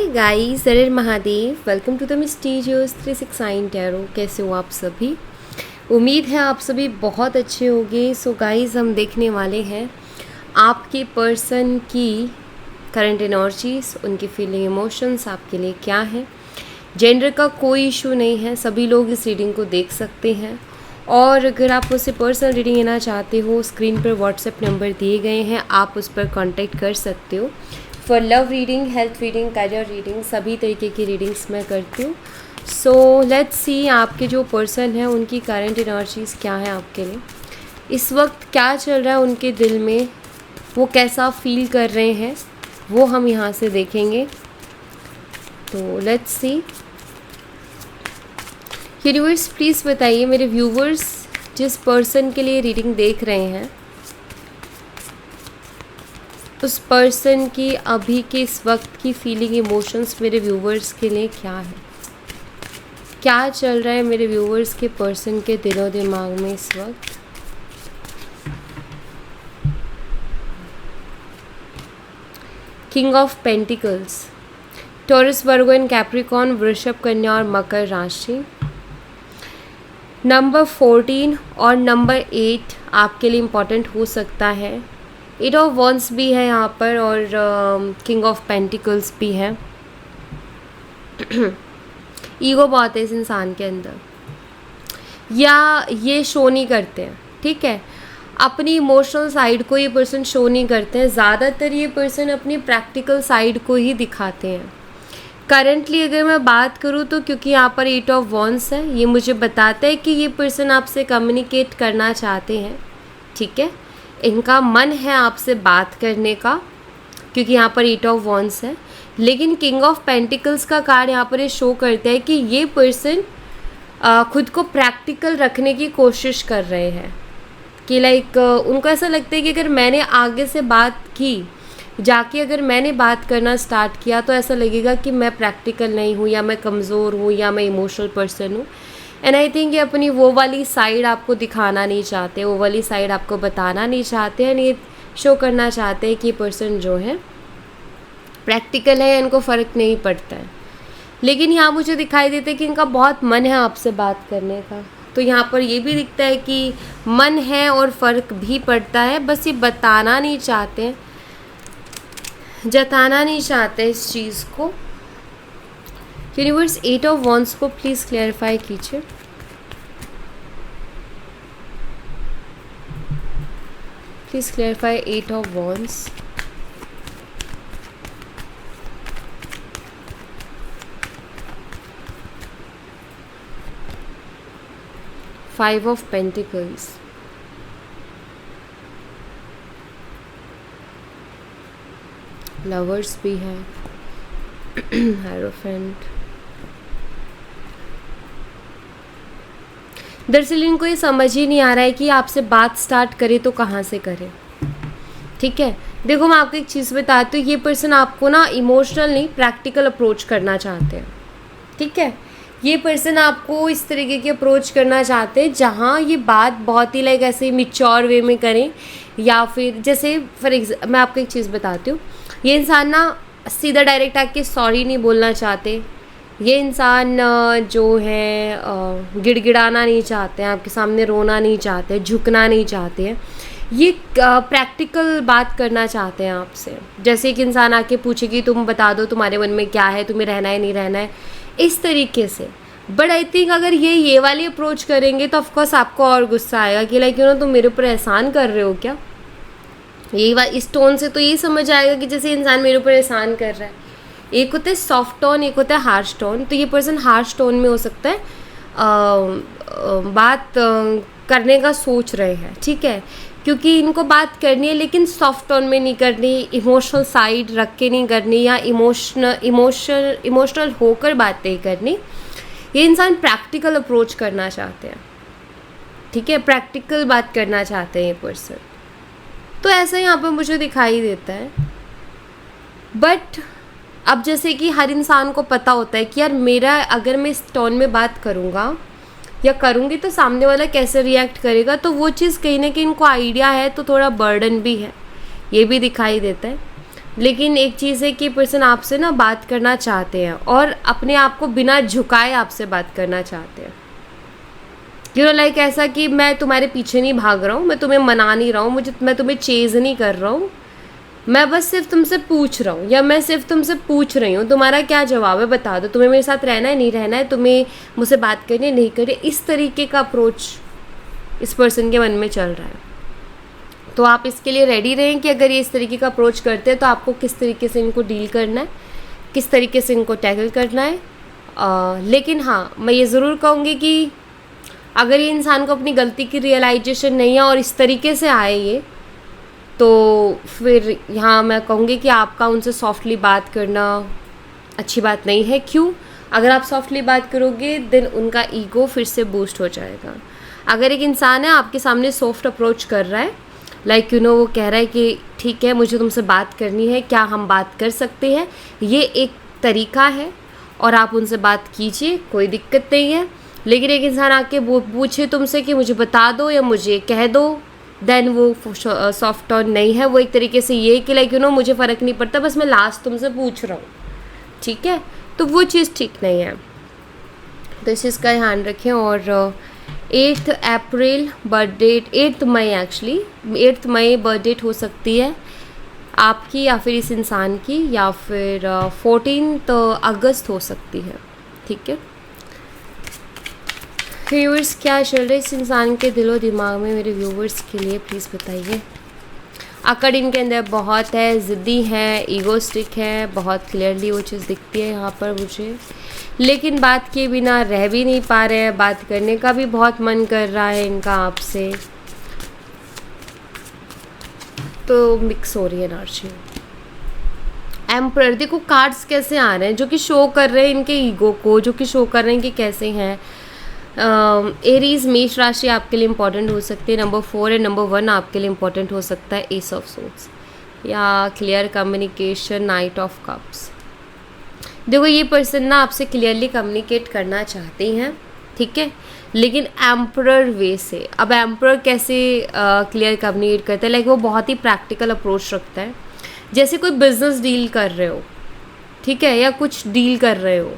Guys, Har Mahadev. Welcome to the mysterious 369 tarot. कैसे हो आप सभी? उम्मीद है आप सभी बहुत अच्छे होंगे। सो गाइस, हम देखने वाले हैं आपके पर्सन की करंट एनर्जीज, उनकी फीलिंग, इमोशंस आपके लिए क्या है। जेंडर का कोई इशू नहीं है, सभी लोग इस रीडिंग को देख सकते हैं। और अगर आप मुझसे पर्सनल रीडिंग लेना चाहते हो, स्क्रीन पर व्हाट्सएप नंबर दिए गए हैं, आप उस पर कांटेक्ट कर सकते हो। For love reading, health reading, career reading, सभी तरीके की रीडिंग्स मैं करती हूँ। सो लेट्स सी आपके जो पर्सन है उनकी करंट एनर्जीज क्या है आपके लिए, इस वक्त क्या चल रहा है उनके दिल में, वो कैसा फील कर रहे हैं, वो हम यहाँ से देखेंगे। तो लेट्स सी। यूनिवर्स प्लीज़ बताइए मेरे व्यूवर्स जिस पर्सन के लिए रीडिंग देख रहे हैं, उस पर्सन की अभी के इस वक्त की फीलिंग, इमोशंस मेरे व्यूवर्स के लिए क्या है। क्या चल रहा है मेरे व्यूवर्स के पर्सन के दिलो दिमाग में इस वक्त। King of pentacles, taurus, Virgo and Capricorn, वृषभ, कन्या और मकर राशि। नंबर 14 और नंबर 8 आपके लिए इम्पॉर्टेंट हो सकता है। 8 ऑफ वॉन्ड्स भी है यहाँ पर और किंग ऑफ पेंटिकल्स भी है। ईगो बहुत है इस इंसान के अंदर, या ये शो नहीं करते हैं, ठीक है। अपनी इमोशनल साइड को ये पर्सन शो नहीं करते हैं, ज़्यादातर ये पर्सन अपनी प्रैक्टिकल साइड को ही दिखाते हैं। करंटली अगर मैं बात करूँ तो क्योंकि यहाँ पर 8 ऑफ वॉन्ड्स है, ये मुझे बताता है कि ये पर्सन आपसे कम्युनिकेट करना चाहते हैं, ठीक है। इनका मन है आपसे बात करने का, क्योंकि यहाँ पर 8 ऑफ वॉन्ड्स है। लेकिन किंग ऑफ पेंटिकल्स का कार्ड यहाँ पर ये शो करता है कि ये पर्सन खुद को प्रैक्टिकल रखने की कोशिश कर रहे हैं, कि लाइक उनको ऐसा लगता है कि अगर मैंने आगे से बात की, जाके अगर मैंने बात करना स्टार्ट किया, तो ऐसा लगेगा कि मैं प्रैक्टिकल नहीं हूँ, या मैं कमज़ोर हूँ, या मैं इमोशनल पर्सन हूँ। एंड आई थिंक ये अपनी वो वाली साइड आपको दिखाना नहीं चाहते, वो वाली साइड आपको बताना नहीं चाहते हैं। ये शो करना चाहते हैं कि पर्सन जो है प्रैक्टिकल है, इनको फ़र्क नहीं पड़ता है। लेकिन यहाँ मुझे दिखाई देता है कि इनका बहुत मन है आपसे बात करने का। तो यहाँ पर ये भी दिखता है कि मन है और फ़र्क भी पड़ता है, बस ये बताना नहीं चाहते हैं, जताना नहीं चाहते इस चीज़ को। यूनिवर्स 8 ऑफ वॉन्ड्स को प्लीज़ क्लैरिफाई कीजिए। Please clarify 8 of wands. Five of pentacles, lovers भी है, हायरोफेंट। दरअसल इनको ये समझ ही नहीं आ रहा है कि आपसे बात स्टार्ट करे तो कहाँ से करे, ठीक है। देखो मैं आपको एक चीज़ बताती हूँ, ये पर्सन आपको ना इमोशनल नहीं प्रैक्टिकल अप्रोच करना चाहते हैं, ठीक है। ये पर्सन आपको इस तरीके की अप्रोच करना चाहते हैं जहाँ ये बात बहुत ही लाइक ऐसे मिच्योर वे में करें, या फिर जैसे मैं आपको एक चीज़ बताती हूँ। ये इंसान ना सीधा डायरेक्ट आके सॉरी नहीं बोलना चाहते। ये इंसान जो है गिड़गिड़ाना नहीं चाहते हैं, आपके सामने रोना नहीं चाहते, झुकना नहीं चाहते हैं। ये प्रैक्टिकल बात करना चाहते हैं आपसे। जैसे एक इंसान आके पूछे कि तुम बता दो तुम्हारे मन में क्या है, तुम्हें रहना है नहीं रहना है, इस तरीके से। बट आई थिंक अगर ये वाली अप्रोच करेंगे तो ऑफकोर्स आपको और गुस्सा आएगा कि लाइक तुम मेरे ऊपर एहसान कर रहे हो क्या। इस टोन से तो यही समझ आएगा कि जैसे इंसान मेरे ऊपर एहसान कर रहा है। एक होता है सॉफ्ट टोन, एक होता है हार्श टोन। तो ये पर्सन हार्श टोन में हो सकता है बात करने का सोच रहे हैं, ठीक है, क्योंकि इनको बात करनी है लेकिन सॉफ्ट टोन में नहीं करनी, इमोशनल साइड रख के नहीं करनी, या इमोशनल होकर बात नहीं करनी। ये इंसान प्रैक्टिकल अप्रोच करना चाहते हैं, ठीक है, प्रैक्टिकल बात करना चाहते हैं ये पर्सन। तो ऐसा यहाँ पर मुझे दिखाई देता है। बट अब जैसे कि हर इंसान को पता होता है कि यार मेरा अगर मैं इस टोन में बात करूँगा या करूँगी तो सामने वाला कैसे रिएक्ट करेगा, तो वो चीज़ कहीं ना कहीं इनको आइडिया है, तो थोड़ा बर्डन भी है, ये भी दिखाई देता है। लेकिन एक चीज़ है कि पर्सन आपसे ना बात करना चाहते हैं और अपने आप को बिना झुकाए आपसे बात करना चाहते हैं। लाइक ऐसा कि मैं तुम्हारे पीछे नहीं भाग रहा हूँ, मैं तुम्हें मना नहीं रहा हूँ, मैं तुम्हें चेज़ नहीं कर रहा हूँ, मैं बस सिर्फ तुमसे पूछ रहा हूँ, या मैं सिर्फ तुमसे पूछ रही हूँ तुम्हारा क्या जवाब है, बता दो, तुम्हें मेरे साथ रहना है नहीं रहना है, तुम्हें मुझसे बात करनी है नहीं करनी। इस तरीके का अप्रोच इस पर्सन के मन में चल रहा है। तो आप इसके लिए रेडी रहें कि अगर ये इस तरीके का अप्रोच करते हैं तो आपको किस तरीके से इनको डील करना है, किस तरीके से इनको टैकल करना है। लेकिन हाँ, मैं ये ज़रूर कहूँगी कि अगर ये इंसान को अपनी गलती की रियलाइजेशन नहीं है और इस तरीके से आए ये, तो फिर यहाँ मैं कहूँगी कि आपका उनसे सॉफ्टली बात करना अच्छी बात नहीं है। क्यों? अगर आप सॉफ्टली बात करोगे देन उनका ईगो फिर से बूस्ट हो जाएगा। अगर एक इंसान है आपके सामने सॉफ्ट अप्रोच कर रहा है, लाइक वो कह रहा है कि ठीक है मुझे तुमसे बात करनी है, क्या हम बात कर सकते हैं, ये एक तरीका है और आप उनसे बात कीजिए, कोई दिक्कत नहीं है। लेकिन एक इंसान आके पूछे तुमसे कि मुझे बता दो या मुझे कह दो, देन वो सॉफ्ट टोन नहीं है। वो एक तरीके से ये कि लाइक मुझे फ़र्क नहीं पड़ता, बस मैं लास्ट तुमसे पूछ रहा हूँ, ठीक है, तो वो चीज़ ठीक नहीं है। तो इस चीज़ का ध्यान रखें। और 8 अप्रैल बर्थ डेट, 8 मई एक्चुअली 8 मई बर्थ डेट हो सकती है आपकी या फिर इस इंसान की, या फिर 14 अगस्त हो सकती है, ठीक है। व्यूवर्स, क्या चल रहा है इस इंसान के दिलो दिमाग में मेरे व्यूवर्स के लिए प्लीज़ बताइए। अकड़ इनके अंदर बहुत है, ज़िद्दी है, ईगोस्टिक है, बहुत क्लियरली वो चीज़ दिखती है यहाँ पर मुझे। लेकिन बात किए बिना रह भी नहीं पा रहे हैं, बात करने का भी बहुत मन कर रहा है इनका आपसे, तो मिक्स हो रही है एनर्जी। एम्परर, देखो कार्ड्स कैसे आ रहे हैं जो कि शो कर रहे हैं इनके ईगो को, जो कि शो कर रहे हैं कि कैसे हैं। एरीज, मेष राशि आपके लिए इंपॉर्टेंट हो सकती है। नंबर 4 और नंबर 1 आपके लिए इंपॉर्टेंट हो सकता है। एस ऑफ सोर्ड्स या clear communication, night of cups. देखो ये पर्सन ना आपसे क्लियरली कम्युनिकेट करना चाहते हैं, ठीक है, लेकिन एम्परर वे से। अब एम्परर कैसे क्लियर कम्युनिकेट करता है, लाइक वो बहुत ही प्रैक्टिकल अप्रोच रखता है। जैसे कोई बिजनेस डील कर रहे हो, ठीक है, या कुछ डील कर रहे हो,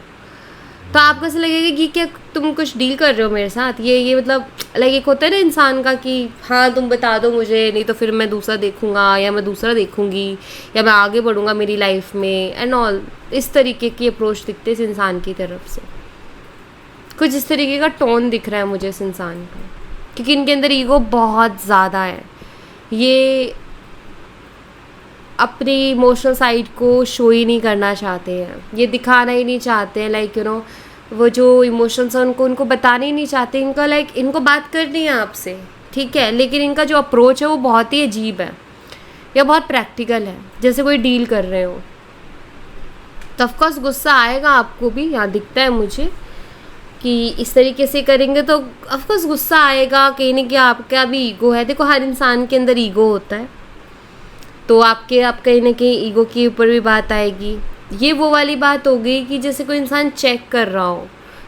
तो आपको ऐसा लगेगा कि क्या तुम कुछ डील कर रहे हो मेरे साथ, ये मतलब लाइक एक होता है ना इंसान का कि हाँ तुम बता दो मुझे, नहीं तो फिर मैं दूसरा देखूंगा या मैं दूसरा देखूंगी या मैं आगे बढ़ूंगा मेरी लाइफ में एंड ऑल। इस तरीके की अप्रोच दिखते इस इंसान की तरफ से, कुछ इस तरीके का टोन दिख रहा है मुझे इस इंसान का, क्योंकि इनके अंदर ईगो बहुत ज़्यादा है। ये अपनी इमोशनल साइड को शो ही नहीं करना चाहते हैं, ये दिखाना ही नहीं चाहते हैं, लाइक वो जो इमोशंस हैं उनको बताने ही नहीं चाहते। इनका लाइक इनको बात करनी है आपसे, ठीक है, लेकिन इनका जो अप्रोच है वो बहुत ही अजीब है या बहुत प्रैक्टिकल है, जैसे कोई डील कर रहे हो। तो ऑफकोर्स गुस्सा आएगा आपको भी, यहाँ दिखता है मुझे कि इस तरीके से करेंगे तो ऑफकोर्स गुस्सा आएगा, कहीं ना कहीं आपका भी ईगो है। देखो हर इंसान के अंदर ईगो होता है, तो आप कहीं ना कहीं ईगो के ऊपर भी बात आएगी। ये वो वाली बात हो गई कि जैसे कोई इंसान चेक कर रहा हो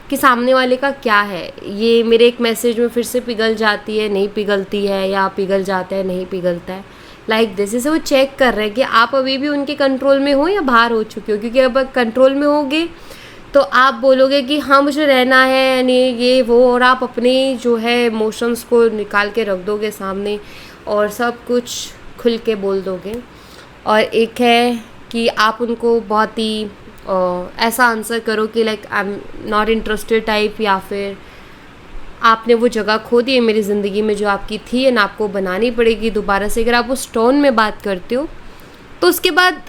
कि सामने वाले का क्या है, ये मेरे एक मैसेज में फिर से पिघल जाती है नहीं पिघलती है, या पिघल जाता है नहीं पिघलता है, लाइक दिस। जैसे वो चेक कर रहे हैं कि आप अभी भी उनके कंट्रोल में हो या बाहर हो चुके हो, क्योंकि अब कंट्रोल में होगे तो आप बोलोगे कि हाँ मुझे रहना है नहीं ये वो, और आप अपने जो है इमोशंस को निकाल के रख दोगे सामने और सब कुछ खुल के बोल दोगे। और एक है कि आप उनको बहुत ही ऐसा आंसर करो कि like I am not interested type, या फिर आपने वो जगह खो दी है मेरी ज़िंदगी में जो आपकी थी एंड आपको बनानी पड़ेगी दोबारा से। अगर आप उस टोन में बात करते हो तो उसके बाद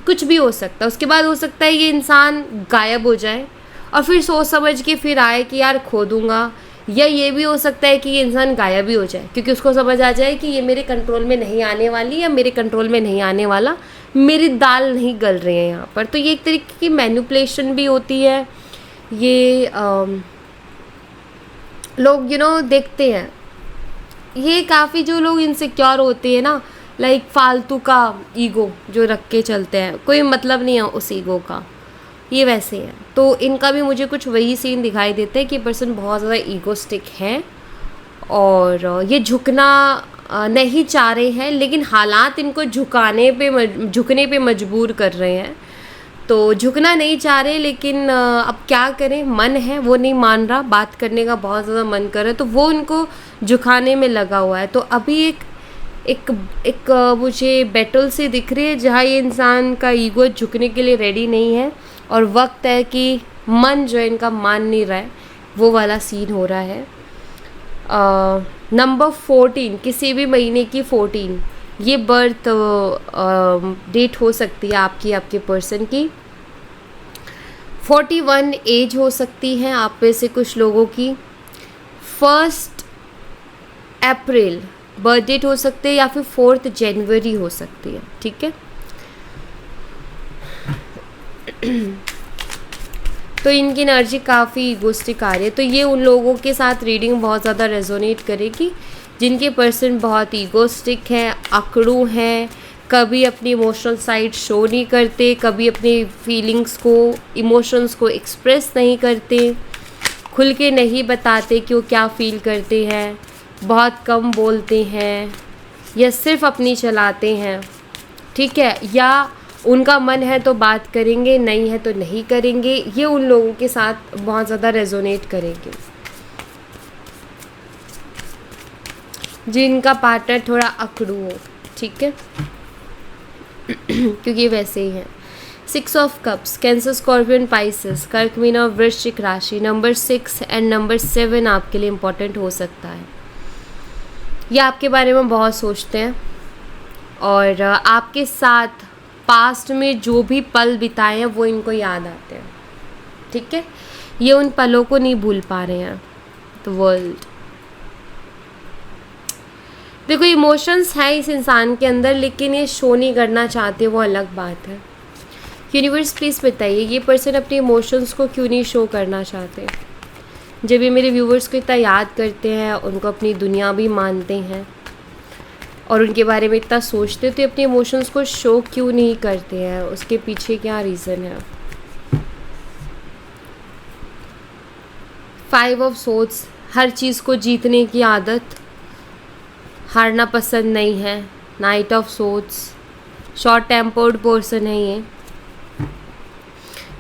कुछ भी हो सकता है। उसके बाद हो सकता है ये इंसान गायब हो जाए और फिर सोच समझ के फिर आए कि यार खो दूँगा, या ये भी हो सकता है कि ये इंसान गायब भी हो जाए क्योंकि उसको समझ आ जाए कि ये मेरे कंट्रोल में नहीं आने वाली या मेरे कंट्रोल में नहीं आने वाला, मेरी दाल नहीं गल रही है यहाँ पर। तो ये एक तरीके की मैनिपुलेशन भी होती है। ये लोग देखते हैं, ये काफ़ी जो लोग इनसिक्योर होते हैं ना, लाइक फालतू का ईगो जो रख के चलते हैं, कोई मतलब नहीं है उस ईगो का, ये वैसे है। तो इनका भी मुझे कुछ वही सीन दिखाई देता है कि पर्सन बहुत ज़्यादा ईगोस्टिक है और ये झुकना नहीं चाह रहे हैं, लेकिन हालात इनको झुकने पे मजबूर कर रहे हैं। तो झुकना नहीं चाह रहे, लेकिन अब क्या करें, मन है वो नहीं मान रहा, बात करने का बहुत ज़्यादा मन कर रहा है, तो वो उनको झुकाने में लगा हुआ है। तो अभी एक एक एक मुझे बैटल से दिख रही है जहाँ ये इंसान का ईगो झुकने के लिए रेडी नहीं है, और वक्त है कि मन जो है इनका मान नहीं रहा है, वो वाला सीन हो रहा है। नंबर 14, किसी भी महीने की 14, ये बर्थ डेट हो सकती है आपके पर्सन की। 41 एज हो सकती है आप में से कुछ लोगों की। 1 अप्रैल बर्थ डेट हो सकती है, या फिर 4 जनवरी हो सकती है। ठीक है, तो इनकी एनर्जी काफ़ी ईगोस्टिक आ रही है। तो ये उन लोगों के साथ रीडिंग बहुत ज़्यादा रेजोनेट करेगी जिनके पर्सन बहुत ईगोस्टिक हैं, अकड़ू हैं, कभी अपनी इमोशनल साइड शो नहीं करते, कभी अपनी फीलिंग्स को, इमोशंस को एक्सप्रेस नहीं करते, खुल के नहीं बताते कि वो क्या फील करते हैं, बहुत कम बोलते हैं, या सिर्फ अपनी चलाते हैं। ठीक है, या उनका मन है तो बात करेंगे, नहीं है तो नहीं करेंगे। ये उन लोगों के साथ बहुत ज़्यादा रेजोनेट करेंगे जिनका पार्टनर थोड़ा अकड़ू हो। ठीक है, क्योंकि वैसे ही हैं। 6 of cups, cancer, scorpion, Pisces, कर्क, मीना, वृश्चिक राशि। नंबर 6 एंड नंबर 7 आपके लिए इम्पोर्टेंट हो सकता है। ये आपके बारे में बहुत सोचते हैं, और आपके साथ पास्ट में जो भी पल बिताए हैं वो इनको याद आते हैं। ठीक है, ये उन पलों को नहीं भूल पा रहे हैं। तो वर्ल्ड, देखो इमोशंस है इस इंसान के अंदर, लेकिन ये शो नहीं करना चाहते, वो अलग बात है। यूनिवर्स प्लीज़ बताइए ये पर्सन अपने इमोशंस को क्यों नहीं शो करना चाहते। जब ये मेरे व्यूवर्स को इतना याद करते हैं, उनको अपनी दुनिया भी मानते हैं और उनके बारे में इतना सोचते, तो अपने इमोशंस को शो क्यों नहीं करते हैं, उसके पीछे क्या रीज़न है। 5 ऑफ सोर्ड्स, हर चीज़ को जीतने की आदत, हारना पसंद नहीं है। Night of swords, short tempered person है ये।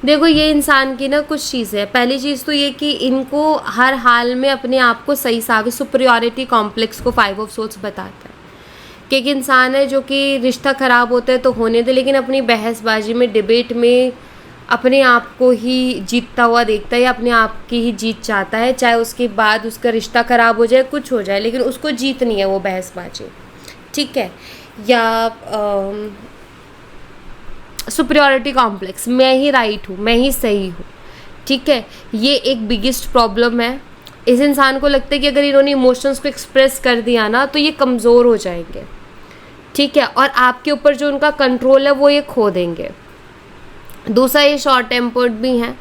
देखो ये इंसान की ना कुछ चीज़ें है। पहली चीज़ तो ये कि इनको हर हाल में अपने आप को सही साबित, सुपरियॉरिटी कॉम्प्लेक्स को 5 ऑफ सोर्ड्स बताता है कि एक इंसान है जो कि रिश्ता ख़राब होता है तो होने दे, लेकिन अपनी बहसबाजी में, डिबेट में अपने आप को ही जीतता हुआ देखता है, या अपने आप की ही जीत चाहता है, चाहे उसके बाद उसका रिश्ता ख़राब हो जाए, कुछ हो जाए, लेकिन उसको जीतनी है वो बहसबाजी। ठीक है, या सुपरियॉरिटी कॉम्प्लेक्स, मैं ही राइट हूँ, मैं ही सही हूँ। ठीक है, ये एक बिगेस्ट प्रॉब्लम है। इस इंसान को लगता है कि अगर इन्होंने इमोशंस को एक्सप्रेस कर दिया ना तो ये कमज़ोर हो जाएंगे। ठीक है, और आपके ऊपर जो उनका कंट्रोल है वो ये खो देंगे। दूसरा, ये शॉर्ट टेम्पर्ड भी हैं।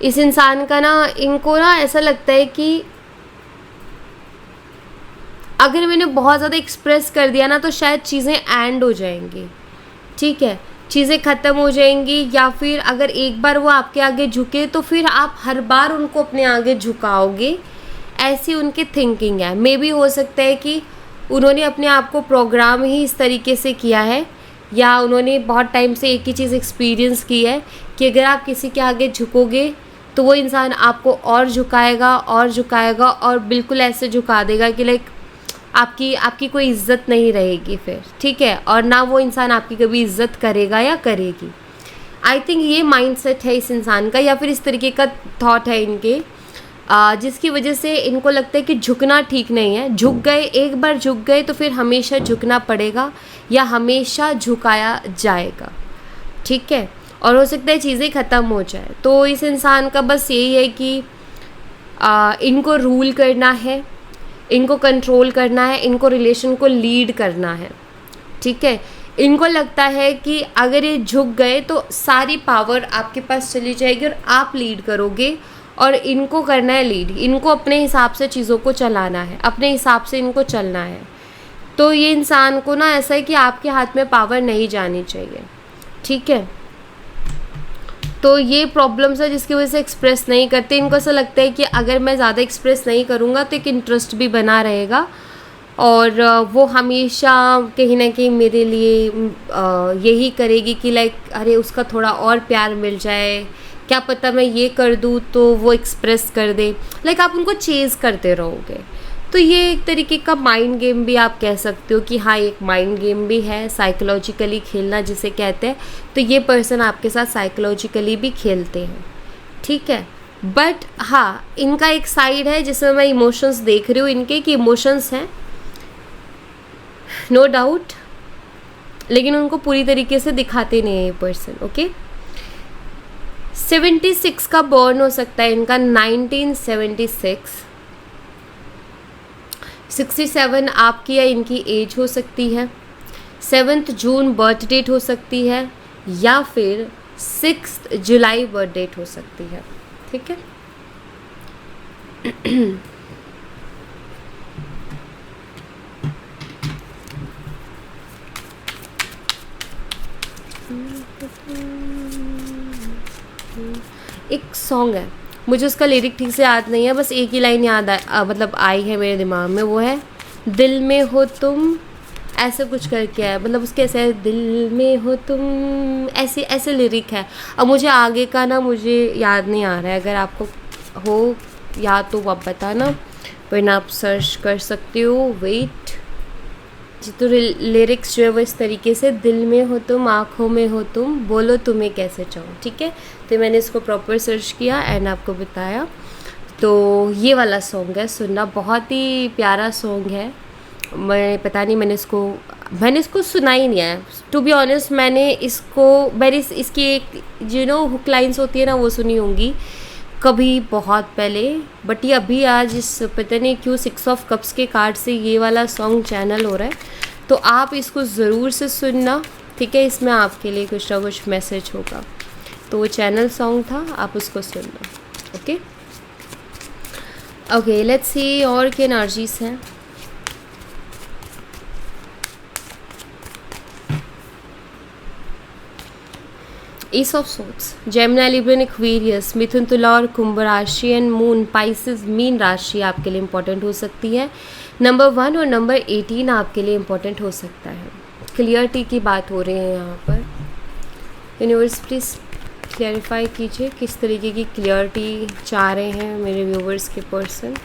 इस इंसान का ना, इनको ना ऐसा लगता है कि अगर मैंने बहुत ज़्यादा एक्सप्रेस कर दिया ना तो शायद चीज़ें एंड हो जाएंगी। ठीक है, चीज़ें ख़त्म हो जाएंगी, या फिर अगर एक बार वो आपके आगे झुके तो फिर आप हर बार उनको अपने आगे झुकाओगे, ऐसी उनकी थिंकिंग है। मे भी हो सकता है कि उन्होंने अपने आप को प्रोग्राम ही इस तरीके से किया है, या उन्होंने बहुत टाइम से एक ही चीज़ एक्सपीरियंस की है कि अगर आप किसी के आगे झुकोगे तो वो इंसान आपको और झुकाएगा और झुकाएगा, और बिल्कुल ऐसे झुका देगा कि लाइक आपकी कोई इज़्ज़त नहीं रहेगी फिर। ठीक है, और ना वो इंसान आपकी कभी इज़्ज़त करेगा या करेगी। आई थिंक ये माइंडसेट है इस इंसान का, या फिर इस तरीके का थॉट है इनके, जिसकी वजह से इनको लगता है कि झुकना ठीक नहीं है। झुक गए, एक बार झुक गए तो फिर हमेशा झुकना पड़ेगा, या हमेशा झुकाया जाएगा। ठीक है, और हो सकता है चीज़ें ख़त्म हो जाए। तो इस इंसान का बस यही है कि इनको रूल करना है, इनको कंट्रोल करना है, इनको रिलेशन को लीड करना है। ठीक है, इनको लगता है कि अगर ये झुक गए तो सारी पावर आपके पास चली जाएगी और आप लीड करोगे, और इनको करना है लीड। इनको अपने हिसाब से चीज़ों को चलाना है, अपने हिसाब से इनको चलना है। तो ये इंसान को ना ऐसा है कि आपके हाथ में पावर नहीं जानी चाहिए। ठीक है, तो ये प्रॉब्लम्स है जिसकी वजह से एक्सप्रेस नहीं करते। इनको ऐसा लगता है कि अगर मैं ज़्यादा एक्सप्रेस नहीं करूँगा तो एक इंटरेस्ट भी बना रहेगा, और वो हमेशा कहीं ना कहीं मेरे लिए यही करेगी कि लाइक अरे उसका थोड़ा और प्यार मिल जाए, क्या पता मैं ये कर दूँ तो वो एक्सप्रेस कर दे, लाइक आप उनको चेज़ करते रहोगे। तो ये एक तरीके का माइंड गेम भी आप कह सकते हो कि हाँ एक माइंड गेम भी है, साइकोलॉजिकली खेलना जिसे कहते हैं। तो ये पर्सन आपके साथ साइकोलॉजिकली भी खेलते हैं, ठीक है। बट हाँ इनका एक साइड है जिसमें मैं इमोशंस देख रही हूँ इनके, कि इमोशंस हैं नो डाउट, लेकिन उनको पूरी तरीके से दिखाते नहीं है ये पर्सन, ओके। 76 का बॉर्न हो सकता है इनका, 1976। 67 आपकी या इनकी एज हो सकती है, 7 जून बर्थ डेट हो सकती है, या फिर 6 जुलाई बर्थ डेट हो सकती है, ठीक है। एक सॉन्ग है, मुझे उसका लिरिक ठीक से याद नहीं है, बस एक ही लाइन याद मतलब आई है मेरे दिमाग में, वो है दिल में हो तुम, ऐसे कुछ करके है, मतलब उसके ऐसे दिल में हो तुम, ऐसे ऐसे लिरिक है। अब मुझे आगे का ना मुझे याद नहीं आ रहा है, अगर आपको हो याद तो आप बताना, वरना आप सर्च कर सकते हो। वेट जी, तो लिरिक्स जो है वो इस तरीके से, दिल में हो तुम, आँखों में हो तुम, बोलो तुम्हें कैसे चाहूँ, ठीक है। तो मैंने इसको प्रॉपर सर्च किया एंड आपको बताया। तो ये वाला सॉन्ग है, सुनना, बहुत ही प्यारा सॉन्ग है। मैं पता नहीं मैंने इसको सुना ही नहीं है टू बी ऑनेस्ट। मैंने इसकी एक हुक लाइन्स होती है ना, वो सुनी होंगी कभी बहुत पहले, बट ये अभी आज इस पता नहीं क्यों 6 ऑफ कप्स के कार्ड से ये वाला सॉन्ग चैनल हो रहा है। तो आप इसको ज़रूर से सुनना, ठीक है, इसमें आपके लिए कुछ ना कुछ मैसेज होगा। तो वो चैनल सॉन्ग था, आप उसको सुनना, ओके। ओके लेट्स सी और क्या एनर्जीज हैं। Ace of swords, Gemini, Libra, Aquarius, मिथुन, तुला और कुंभ राशि एंड मून पाइसेस मीन राशि आपके लिए इंपॉर्टेंट हो सकती है। नंबर 1 और नंबर 18 आपके लिए इंपॉर्टेंट हो सकता है। क्लियरिटी की बात हो रही है यहाँ पर। यूनिवर्स प्लीज़ क्लैरिफाई कीजिए किस तरीके की क्लियरिटी चाह रहे हैं मेरे व्यूवर्स के पर्सन।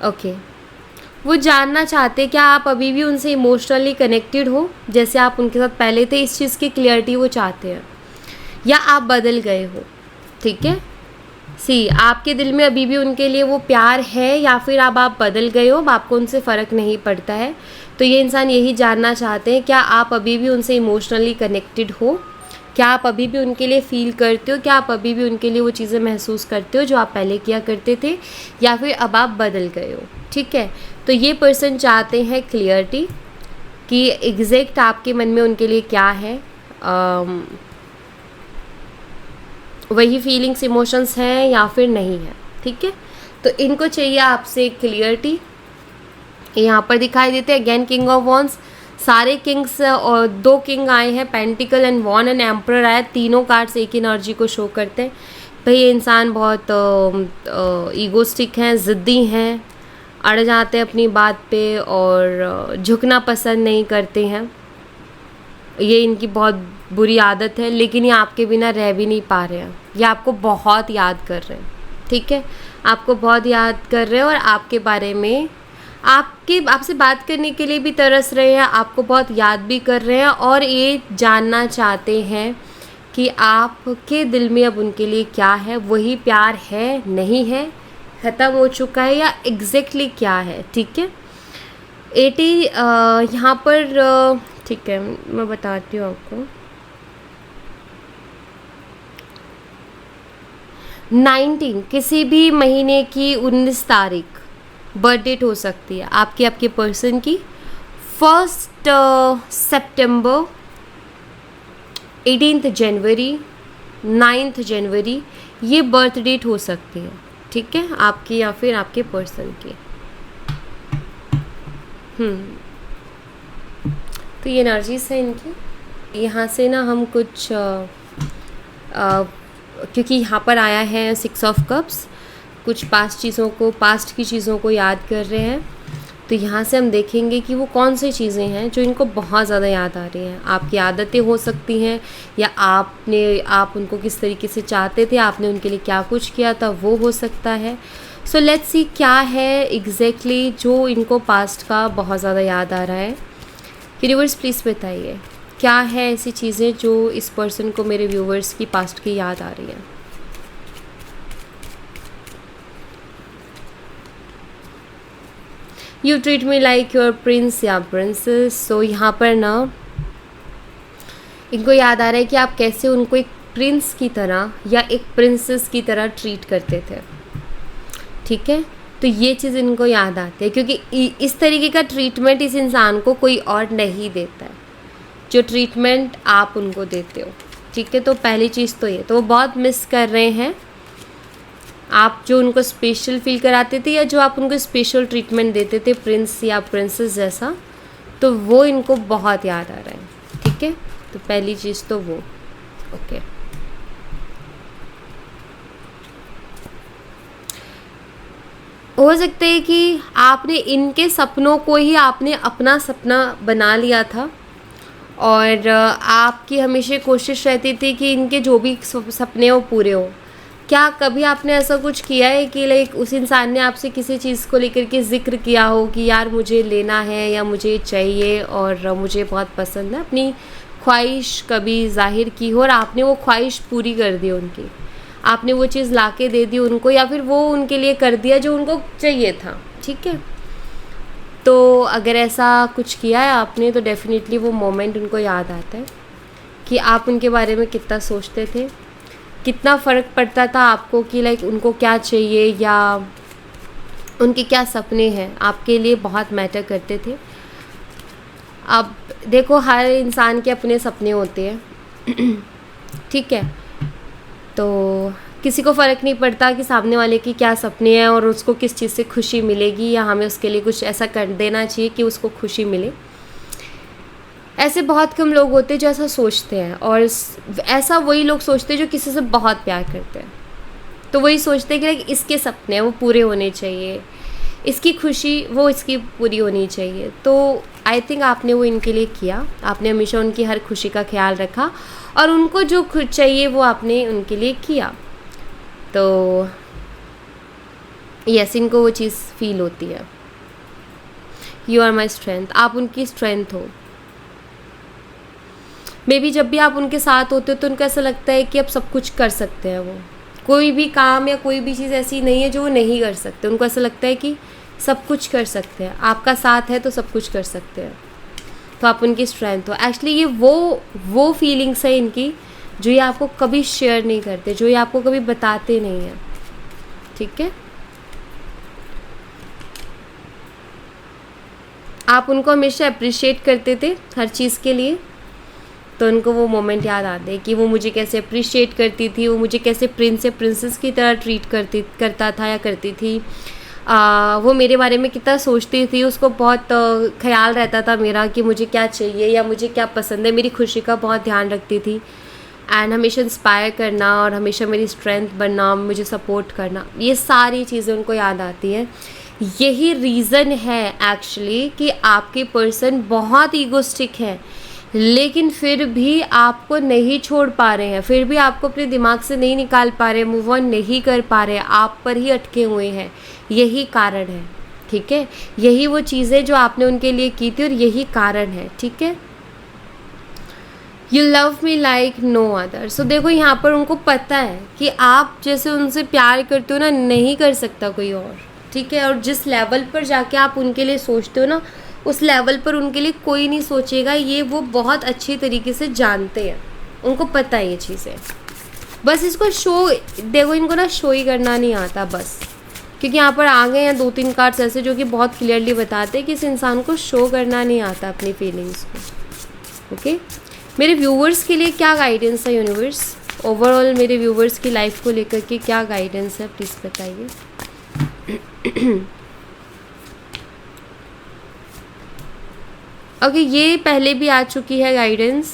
ओके वो जानना चाहते हैं क्या आप अभी भी उनसे इमोशनली कनेक्टेड हो जैसे आप उनके साथ पहले थे, इस चीज़ की क्लियरिटी वो चाहते हैं, या आप बदल गए हो, ठीक है। आपके दिल में अभी भी उनके लिए वो प्यार है, या फिर अब आप बदल गए हो, अब आपको उनसे फ़र्क नहीं पड़ता है। तो ये इंसान यही जानना चाहते हैं, क्या आप अभी भी उनसे इमोशनली कनेक्टेड हो, क्या आप अभी भी उनके लिए फ़ील करते हो, क्या आप अभी भी उनके लिए वो चीज़ें महसूस करते हो जो आप पहले किया करते थे, या फिर अब आप बदल गए हो, ठीक है। तो ये पर्सन चाहते हैं क्लियरिटी कि एग्जैक्ट आपके मन में उनके लिए क्या है, वही फीलिंग्स इमोशंस हैं या फिर नहीं है, ठीक है। तो इनको चाहिए आपसे क्लियरिटी। यहाँ पर दिखाई देते हैं अगेन किंग ऑफ वॉन्ड्स, सारे किंग्स और 2 किंग आए हैं, pentacle and wand and emperor आया, तीनों कार्ड्स एक एनर्जी को शो करते हैं। भाई ये इंसान बहुत ईगोस्टिक हैं, ज़िद्दी हैं, अड़ जाते हैं अपनी बात पे और झुकना पसंद नहीं करते हैं। ये इनकी बहुत बुरी आदत है, लेकिन ये आपके बिना रह भी नहीं पा रहे हैं, ये आपको बहुत याद कर रहे हैं, ठीक है, आपको बहुत याद कर रहे हैं और आपके बारे में आपसे बात करने के लिए भी तरस रहे हैं, आपको बहुत याद भी कर रहे हैं, और ये जानना चाहते हैं कि आपके दिल में अब उनके लिए क्या है, वही प्यार है, नहीं है, ख़त्म हो चुका है, या एग्जैक्टली क्या है, ठीक है। 80 यहाँ पर ठीक है मैं बताती हूँ आपको। 19 किसी भी महीने की 19 तारीख बर्थ डेट हो सकती है आपके पर्सन की। 1 सितंबर, 18 जनवरी, 9 जनवरी, ये बर्थ डेट हो सकती है, ठीक है, आपकी या फिर आपके पर्सन की। तो ये एनर्जीज है इनकी। यहाँ से ना हम कुछ क्योंकि यहाँ पर आया है 6 ऑफ कप्स, कुछ पास्ट की चीज़ों को याद कर रहे हैं, तो यहाँ से हम देखेंगे कि वो कौन सी चीज़ें हैं जो इनको बहुत ज़्यादा याद आ रही हैं। आपकी आदतें हो सकती हैं, या आप उनको किस तरीके से चाहते थे, आपने उनके लिए क्या कुछ किया था, वो हो सकता है। सो लेट्स सी क्या है एग्जैक्टली जो इनको पास्ट का बहुत ज़्यादा याद आ रहा है। यूनिवर्स प्लीज़ बताइए क्या है ऐसी चीज़ें जो इस पर्सन को, मेरे व्यूवर्स की पास्ट की याद आ रही है। You treat me like your Prince या प्रिंसेस। सो यहाँ पर ना इनको याद आ रहा है कि आप कैसे उनको एक प्रिंस की तरह या एक प्रिंसेस की तरह ट्रीट करते थे, ठीक है। तो ये चीज़ इनको याद आती है, क्योंकि इस तरीके का ट्रीटमेंट इस इंसान को कोई और नहीं देता है, जो ट्रीटमेंट आप उनको देते हो, ठीक है। तो पहली चीज़ तो ये, तो वो बहुत मिस कर रहे हैं आप जो उनको स्पेशल फील कराते थे, या जो आप उनको स्पेशल ट्रीटमेंट देते थे प्रिंस या प्रिंसेस जैसा, तो वो इनको बहुत याद आ रहा है, ठीक है। तो पहली चीज़ तो वो, ओके। हो सकता है कि आपने इनके सपनों को ही आपने अपना सपना बना लिया था, और आपकी हमेशा कोशिश रहती थी कि इनके जो भी सपने हो पूरे हो। क्या कभी आपने ऐसा कुछ किया है कि लाइक उस इंसान ने आपसे किसी चीज़ को लेकर के ज़िक्र किया हो कि यार मुझे लेना है या मुझे चाहिए और मुझे बहुत पसंद है, अपनी ख्वाहिश कभी जाहिर की हो और आपने वो ख्वाहिश पूरी कर दी उनकी, आपने वो चीज़ लाके दे दी उनको, या फिर वो उनके लिए कर दिया जो उनको चाहिए था, ठीक है। तो अगर ऐसा कुछ किया है आपने, तो डेफिनेटली वो मोमेंट उनको याद आता है कि आप उनके बारे में कितना सोचते थे, कितना फ़र्क पड़ता था आपको कि लाइक उनको क्या चाहिए या उनके क्या सपने हैं, आपके लिए बहुत मैटर करते थे। अब देखो हर इंसान के अपने सपने होते हैं, ठीक है। तो किसी को फ़र्क नहीं पड़ता कि सामने वाले की क्या सपने हैं और उसको किस चीज़ से खुशी मिलेगी, या हमें उसके लिए कुछ ऐसा कर देना चाहिए कि उसको खुशी मिले। ऐसे बहुत कम लोग होते हैं जो ऐसा सोचते हैं, और ऐसा वही लोग सोचते हैं जो किसी से बहुत प्यार करते हैं। तो वही सोचते हैं कि लाइक इसके सपने हैं वो पूरे होने चाहिए, इसकी खुशी वो इसकी पूरी होनी चाहिए। तो आई थिंक आपने वो इनके लिए किया, आपने हमेशा उनकी हर खुशी का ख्याल रखा और उनको जो खुद चाहिए वो आपने उनके लिए किया। तो यस, इनको वो चीज़ फील होती है, यू आर माई स्ट्रेंथ, आप उनकी स्ट्रेंथ हो। मे बी जब भी आप उनके साथ होते हो तो उनको ऐसा लगता है कि अब सब कुछ कर सकते हैं, वो कोई भी काम या कोई भी चीज़ ऐसी नहीं है जो वो नहीं कर सकते, उनको ऐसा लगता है कि सब कुछ कर सकते हैं, आपका साथ है तो सब कुछ कर सकते हैं, तो आप उनकी स्ट्रेंथ हो। एक्चुअली ये वो फीलिंग्स है इनकी जो ये आपको कभी शेयर नहीं करते, जो ये आपको कभी बताते नहीं हैं, ठीक है। आप उनको हमेशा अप्रिशिएट करते थे हर चीज़ के लिए, तो उनको वो मोमेंट याद आते हैं कि वो मुझे कैसे अप्रिशिएट करती थी, वो मुझे कैसे प्रिंस या प्रिंसेस की तरह ट्रीट करता था या करती थी। वो मेरे बारे में कितना सोचती थी, उसको बहुत ख्याल रहता था मेरा कि मुझे क्या चाहिए या मुझे क्या पसंद है, मेरी खुशी का बहुत ध्यान रखती थी, एंड हमेशा इंस्पायर करना और हमेशा मेरी स्ट्रेंथ बनना, मुझे सपोर्ट करना, ये सारी चीज़ें उनको याद आती हैं। यही रीज़न है एक्चुअली कि आपके पर्सन बहुत ईगोस्टिक है, लेकिन फिर भी आपको नहीं छोड़ पा रहे हैं, फिर भी आपको अपने दिमाग से नहीं निकाल पा रहे, मूव ऑन नहीं कर पा रहे, आप पर ही अटके हुए हैं। यही कारण है, ठीक है। यही वो चीज़ें जो आपने उनके लिए की थी और यही कारण है, ठीक है। You love me like no other. So देखो यहाँ पर उनको पता है कि आप जैसे उनसे प्यार करते हो ना, नहीं कर सकता कोई और, ठीक है। और जिस लेवल पर जाके आप उनके लिए सोचते हो ना, उस लेवल पर उनके लिए कोई नहीं सोचेगा, ये वो बहुत अच्छी तरीके से जानते हैं, उनको पता है ये चीज़ें। बस इसको शो, देखो इनको ना शो ही करना नहीं आता बस, क्योंकि यहाँ पर आ गए हैं 2-3 कार्ड्स ऐसे जो कि बहुत क्लियरली बताते हैं कि इस इंसान को शो करना नहीं आता अपनी फीलिंग्स को, ओके। मेरे व्यूवर्स के लिए क्या गाइडेंस है यूनिवर्स, ओवरऑल मेरे व्यूवर्स की लाइफ को लेकर के क्या गाइडेंस है, प्लीज़ बताइए। ओके, ये पहले भी आ चुकी है गाइडेंस,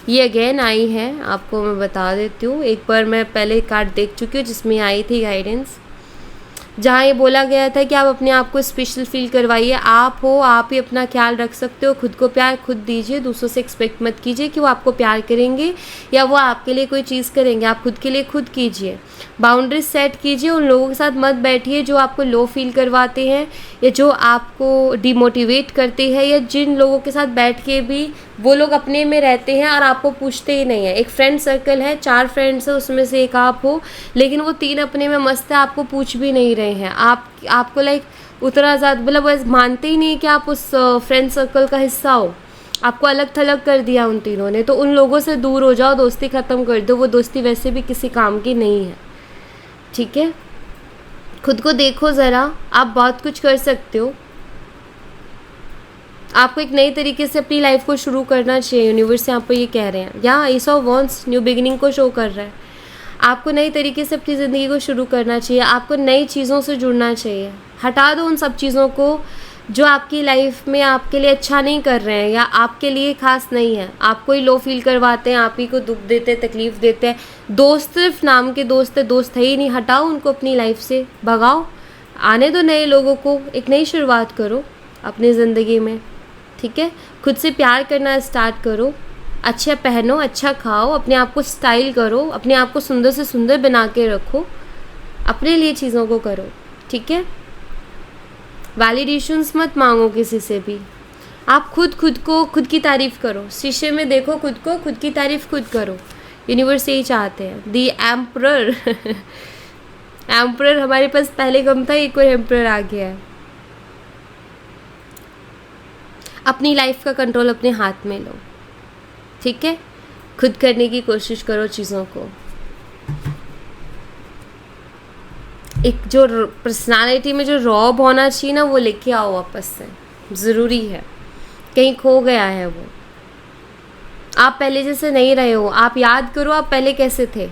ये अगेन आई है, आपको मैं बता देती हूँ। एक बार मैं पहले कार्ड देख चुकी हूँ जिसमें आई थी गाइडेंस। जहाँ ये बोला गया था कि आप अपने आप को स्पेशल फील करवाइए, आप हो, आप ही अपना ख्याल रख सकते हो, खुद को प्यार खुद दीजिए, दूसरों से एक्सपेक्ट मत कीजिए कि वो आपको प्यार करेंगे या वो आपके लिए कोई चीज़ करेंगे, आप खुद के लिए खुद कीजिए। बाउंड्रीज सेट कीजिए, उन लोगों के साथ मत बैठिए जो आपको लो फील करवाते हैं या जो आपको डिमोटिवेट करते हैं, या जिन लोगों के साथ बैठ के भी वो लोग अपने में रहते हैं और आपको पूछते ही नहीं है। एक फ्रेंड सर्कल है, 4 फ्रेंड्स है, उसमें से एक आप हो, लेकिन वो 3 अपने में मस्त है, आपको पूछ भी नहीं रहे हैं, आपको लाइक उतना ज़्यादा मतलब वो मानते ही नहीं कि आप उस फ्रेंड सर्कल का हिस्सा हो, आपको अलग थलग कर दिया उन तीनों ने। तो उन लोगों से दूर हो जाओ, दोस्ती ख़त्म कर दो, वो दोस्ती वैसे भी किसी काम की नहीं है, ठीक है। खुद को देखो ज़रा, आप बहुत कुछ कर सकते हो, आपको एक नई तरीके से अपनी लाइफ को शुरू करना चाहिए। यूनिवर्स यहाँ पर ये कह रहे हैं, या S of wands new beginning को शो कर रहा है। आपको नई तरीके से अपनी ज़िंदगी को शुरू करना चाहिए, आपको नई चीज़ों से जुड़ना चाहिए। हटा दो उन सब चीज़ों को जो आपकी लाइफ में आपके लिए अच्छा नहीं कर रहे हैं या आपके लिए खास नहीं है, आपको ही लो फील करवाते हैं, आप ही को दुख देते हैं, तकलीफ़ देते हैं। दोस्त सिर्फ नाम के दोस्त है, दोस्त है ही नहीं। हटाओ उनको अपनी लाइफ से, भगाओ, आने दो नए लोगों को, एक नई शुरुआत करो अपनी ज़िंदगी में, ठीक है। खुद से प्यार करना स्टार्ट करो, अच्छा पहनो, अच्छा खाओ, अपने आप को स्टाइल करो, अपने आप को सुंदर से सुंदर बना के रखो, अपने लिए चीज़ों को करो, ठीक है। वैलिडेशंस मत मांगो किसी से भी, आप खुद को खुद की तारीफ़ करो, शीशे में देखो खुद को, खुद की तारीफ़ खुद करो। यूनिवर्स यही चाहते हैं। दी एम्परर एम्परर हमारे पास पहले कम था, एक और एम्परर आ गया है। अपनी लाइफ का कंट्रोल अपने हाथ में लो, ठीक है। खुद करने की कोशिश करो चीज़ों को। एक जो पर्सनालिटी में जो रॉब होना चाहिए ना, वो लेके आओ वापस से, ज़रूरी है। कहीं खो गया है वो, आप पहले जैसे नहीं रहे हो। आप याद करो आप पहले कैसे थे,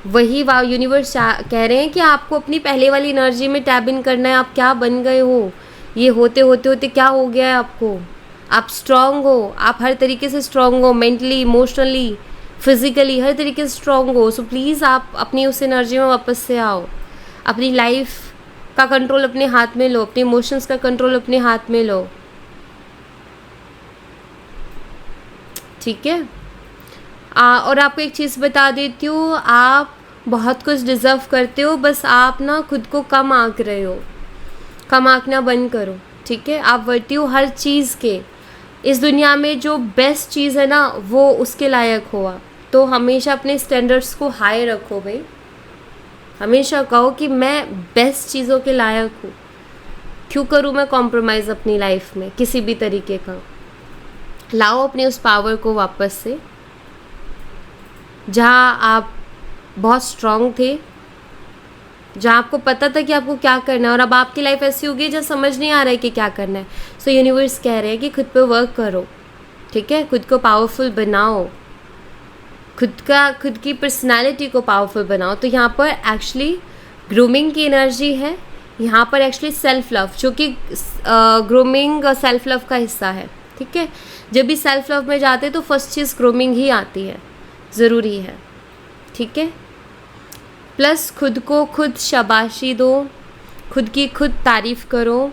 वही यूनिवर्स कह रहे हैं कि आपको अपनी पहले वाली एनर्जी में टैप इन करना है। आप क्या बन गए हो, ये होते होते होते क्या हो गया है आपको। आप स्ट्रांग हो, आप हर तरीके से स्ट्रांग हो, मेंटली, इमोशनली, फिज़िकली, हर तरीके से स्ट्रांग हो। सो प्लीज़ आप अपनी उस एनर्जी में वापस से आओ, अपनी लाइफ का कंट्रोल अपने हाथ में लो, अपने इमोशंस का कंट्रोल अपने हाथ में लो, ठीक है। और आपको एक चीज़ बता देती हूँ, आप बहुत कुछ डिज़र्व करते हो, बस आप ना खुद को कम आंक रहे हो। कम आंकना बंद करो, ठीक है। आप वर्ती हो हर चीज़ के, इस दुनिया में जो बेस्ट चीज़ है ना, वो उसके लायक हो आप। तो हमेशा अपने स्टैंडर्ड्स को हाई रखो भाई, हमेशा कहो कि मैं बेस्ट चीज़ों के लायक हूँ, क्यों करूँ मैं कॉम्प्रोमाइज़ अपनी लाइफ में किसी भी तरीके का। लाओ अपने उस पावर को वापस से, जहाँ आप बहुत स्ट्रॉन्ग थे, जहाँ आपको पता था कि आपको क्या करना है, और अब आपकी लाइफ ऐसी होगी जहाँ समझ नहीं आ रहा है कि क्या करना है। सो यूनिवर्स कह रहे हैं कि खुद पे वर्क करो, ठीक है। खुद को पावरफुल बनाओ, खुद की पर्सनालिटी को पावरफुल बनाओ। तो यहाँ पर एक्चुअली ग्रूमिंग की एनर्जी है, यहाँ पर एक्चुअली सेल्फ लव, जो कि ग्रूमिंग सेल्फ लव का हिस्सा है, ठीक है। जब भी सेल्फ लव में जाते तो फर्स्ट चीज़ ग्रूमिंग ही आती है, ज़रूरी है, ठीक है। प्लस खुद को खुद शाबाशी दो, खुद की खुद तारीफ़ करो।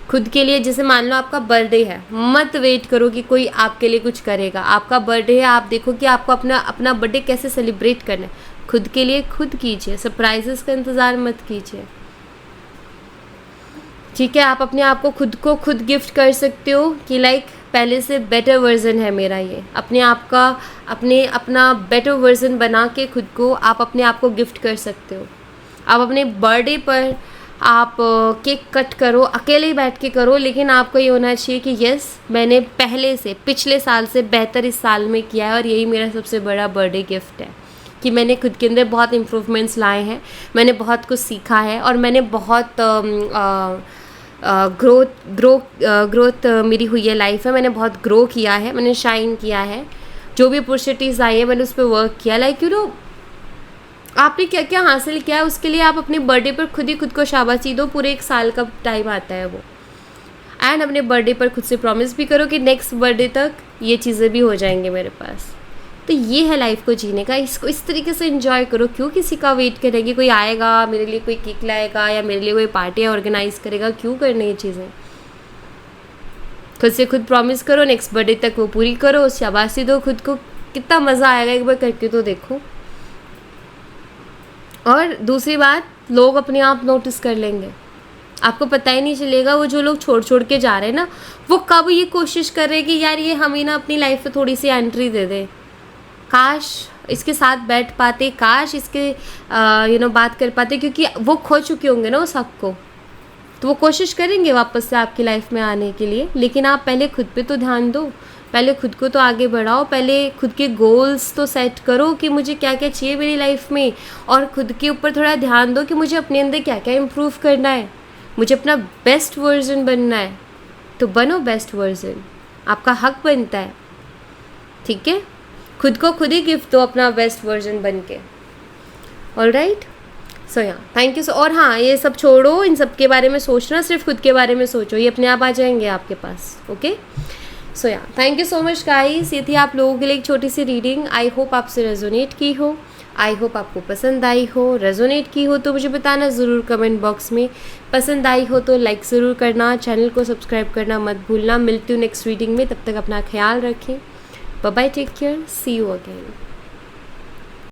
खुद के लिए, जैसे मान लो आपका बर्थडे है, मत वेट करो कि कोई आपके लिए कुछ करेगा। आपका बर्थडे है, आप देखो कि आपको अपना बर्थडे कैसे सेलिब्रेट करना है। खुद के लिए खुद कीजिए, सरप्राइजेस का इंतज़ार मत कीजिए, ठीक है। आप अपने आप को खुद गिफ्ट कर सकते हो कि लाइक पहले से बेटर वर्जन है मेरा ये, अपने आप का अपना बेटर वर्जन बना के खुद को आप अपने आप को गिफ्ट कर सकते हो। आप अपने बर्थडे पर आप केक कट करो, अकेले ही बैठ के करो, लेकिन आपको ये होना चाहिए कि यस, मैंने पहले से पिछले साल से बेहतर इस साल में किया है और यही मेरा सबसे बड़ा बर्थडे गिफ्ट है कि मैंने खुद के अंदर बहुत इम्प्रूवमेंट्स लाए हैं, मैंने बहुत कुछ सीखा है और मैंने बहुत ग्रोथ मेरी हुई है लाइफ में। मैंने बहुत ग्रो किया है, मैंने शाइन किया है, जो भी अपॉर्चुनिटीज़ आई है मैंने उस पर वर्क किया। लाइक यू नो, आपने क्या क्या हासिल किया है उसके लिए आप अपने बर्थडे पर खुद ही खुद को शाबाशी दो। पूरे 1 साल का टाइम आता है वो, एंड अपने बर्थडे पर खुद से प्रॉमिस भी करो कि नेक्स्ट बर्थडे तक ये चीज़ें भी हो जाएंगे मेरे पास, तो ये है लाइफ को जीने का, इसको इस तरीके से एंजॉय करो। क्यों किसी का वेट करेगी, कोई आएगा मेरे लिए, कोई केक लाएगा या मेरे लिए कोई पार्टी ऑर्गेनाइज करेगा, क्यों करनी ये चीज़ें। खुद से खुद प्रॉमिस करो, नेक्स्ट बर्थडे तक वो पूरी करो, शाबाशी दो खुद को। कितना मज़ा आएगा, एक बार करके तो देखो। और दूसरी बात, लोग अपने आप नोटिस कर लेंगे, आपको पता ही नहीं चलेगा। वो जो लोग छोड़ के जा रहे हैं ना, वो कब ये कोशिश कर रहे हैं कि यार ये हमें ना अपनी लाइफ में थोड़ी सी एंट्री दे दे, काश इसके साथ बैठ पाते, काश इसके बात कर पाते, क्योंकि वो खो चुके होंगे ना उस हक को। तो वो कोशिश करेंगे वापस से आपकी लाइफ में आने के लिए। लेकिन आप पहले खुद पे तो ध्यान दो, पहले खुद को तो आगे बढ़ाओ, पहले खुद के गोल्स तो सेट करो कि मुझे क्या क्या चाहिए मेरी लाइफ में, और खुद के ऊपर थोड़ा ध्यान दो कि मुझे अपने अंदर क्या क्या इम्प्रूव करना है, मुझे अपना बेस्ट वर्जन बनना है। तो बनो बेस्ट वर्जन, आपका हक बनता है, ठीक है। खुद को खुद ही गिफ्ट दो अपना बेस्ट वर्जन बन के। ऑलराइट, सो या थैंक यू। और हाँ, ये सब छोड़ो, इन सब के बारे में सोचना, सिर्फ खुद के बारे में सोचो, ये अपने आप आ जाएंगे आपके पास। ओके, सो या thank you so much guys. ये थी आप लोगों के लिए एक छोटी सी रीडिंग। आई होप आपसे रेजोनेट की हो, आई होप आपको पसंद आई हो। रेजोनेट की हो तो मुझे बताना ज़रूर कमेंट बॉक्स में। पसंद आई हो तो लाइक ज़रूर करना, चैनल को सब्सक्राइब करना मत भूलना। मिलती हूँ नेक्स्ट रीडिंग में, तब तक अपना ख्याल रखें। Bye bye, take care, see you again.